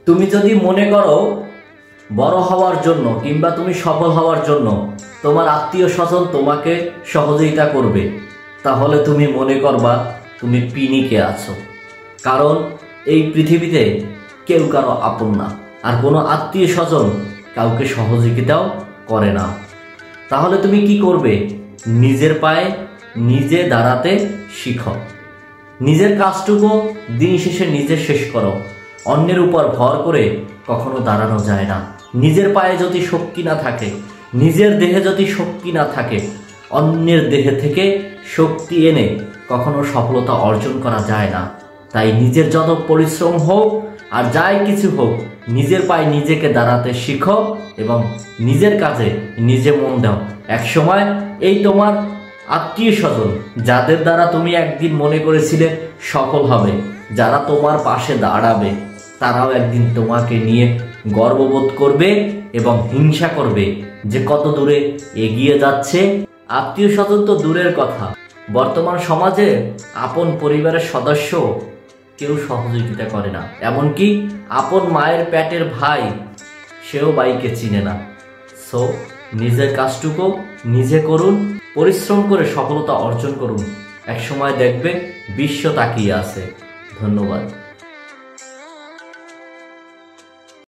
তুমি যদি মনে করো বড় হওয়ার জন্য কিংবা তুমি সফল হওয়ার জন্য তোমার আত্মীয় স্বজন তোমাকে সহযোগিতা করবে, তাহলে তুমি মনে করবা তুমি পিনিকে আছো। কারণ এই পৃথিবীতে কেউ কারো আপন না, আর কোনো আত্মীয় স্বজন কাউকে সহযোগিতাও করে না। তাহলে তুমি কি করবে? নিজের পায়ে নিজে দাঁড়াতে শিখো। নিজের কাজটুকু দিন শেষে নিজে শেষ করো। অন্যের উপর ভর করে কখনো দাঁড়ানো যায় না। নিজের পায়ে যদি শক্তি না থাকে, নিজের দেহে যদি শক্তি না থাকে, অন্যের দেহে থেকে শক্তি এনে কখনো সফলতা অর্জন করা যায় না। তাই নিজের যত পরিশ্রম হোক আর যাই কিছু হোক, নিজের পায়ে নিজেকে দাঁড়াতে শিখো এবং নিজের কাজে নিজে মন দাও। একসময় এই তোমার আত্মীয় স্বজন যাদের দ্বারা তুমি একদিন মনে করেছিলে সফল হবে, যারা তোমার পাশে দাঁড়াবে, তারাও একদিন তোমাকে নিয়ে গর্ববোধ করবে এবং হিংসা করবে যে কত দূরে এগিয়ে যাচ্ছে। আত্মীয় স্বজন তো দূরের কথা, বর্তমান সমাজে আপন পরিবারের সদস্য কেউ সহযোগিতা করে না। এমনকি আপন মায়ের পেটের ভাই সেও ভাইকে চিনে না। সো নিজের কাজটুকু নিজে করুন, পরিশ্রম করে সফলতা অর্জন করুন। একসময় দেখবে বিশ্ব তাকিয়ে আছে। ধন্যবাদ।